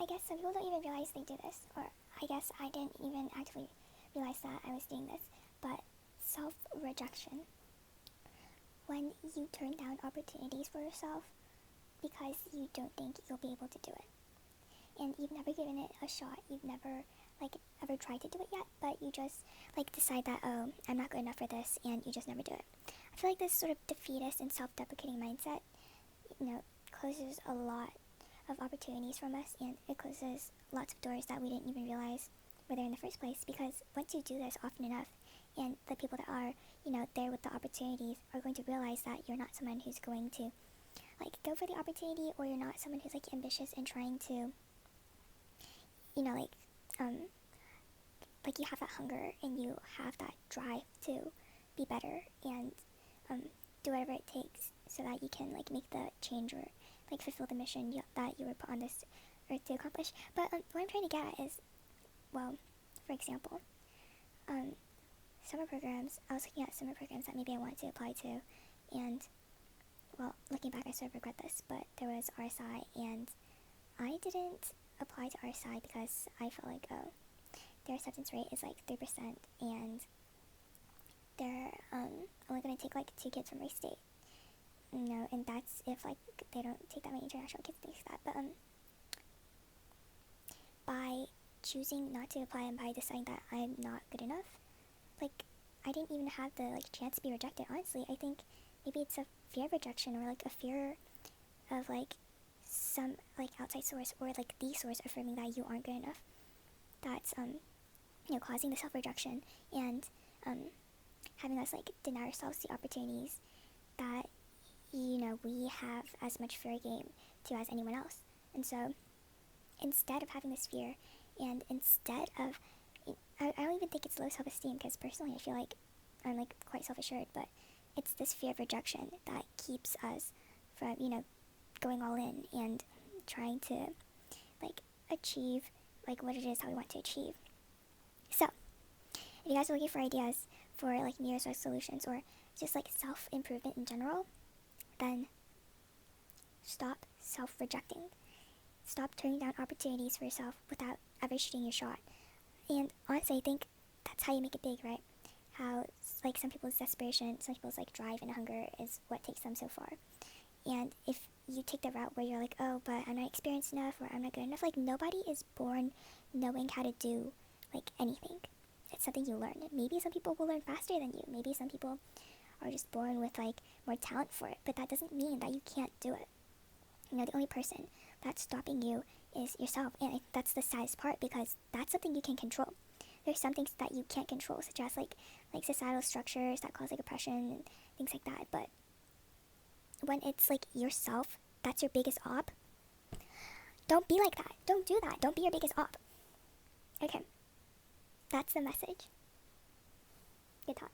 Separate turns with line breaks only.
guess some people don't even realize they do this, or I guess I didn't even actually realize that I was doing this, but self-rejection. When you turn down opportunities for yourself because you don't think you'll be able to do it. And you've never given it a shot, you've never ever tried to do it yet, but you just decide that, oh, I'm not good enough for this, and you just never do it. I feel like this sort of defeatist and self-deprecating mindset, closes a lot of opportunities from us, and it closes lots of doors that we didn't even realize were there in the first place, because once you do this often enough, and the people that are, there with the opportunities are going to realize that you're not someone who's going to, go for the opportunity, or you're not someone who's, ambitious and trying to, you have that hunger and you have that drive to be better and do whatever it takes so that you can make the change or fulfill the mission that you were put on this earth to accomplish. But what I'm trying to get at is, well, for example, summer programs. I was looking at summer programs that maybe I wanted to apply to, and well, looking back, I sort of regret this, but there was RSI, and I didn't apply to RSI because I felt like, oh, their acceptance rate is 3%, and they're only going to take 2 kids from my state, and that's if they don't take that many international kids, things like that. But by choosing not to apply and by deciding that I'm not good enough, I didn't even have the chance to be rejected. Honestly, I think maybe it's a fear of rejection, or a fear of some outside source, or the source affirming that you aren't good enough, that's causing the self-rejection and having us deny ourselves the opportunities that we have as much fair game to as anyone else. And so instead of having this fear, and instead of, I don't even think it's low self-esteem, because personally I feel like I'm quite self-assured, but it's this fear of rejection that keeps us from going all in and trying to achieve what it is that we want to achieve. So if you guys are looking for ideas for New Year's resolutions, or just self-improvement in general, then stop self-rejecting. Stop turning down opportunities for yourself without ever shooting your shot. And honestly, I think that's how you make it big, right? How some people's desperation, some people's drive and hunger is what takes them so far. And if you take the route where you're oh, but I'm not experienced enough, or I'm not good enough, nobody is born knowing how to do anything. It's something you learn. Maybe some people will learn faster than you. Maybe some people are just born with more talent for it, but that doesn't mean that you can't do it. The only person that's stopping you is yourself, and I think that's the saddest part, because that's something you can control. There's some things that you can't control, such as societal structures that cause oppression and things like that. But when it's yourself, that's your biggest op, don't be like that. Don't do that. Don't be your biggest op. Okay, that's the message. Good talk.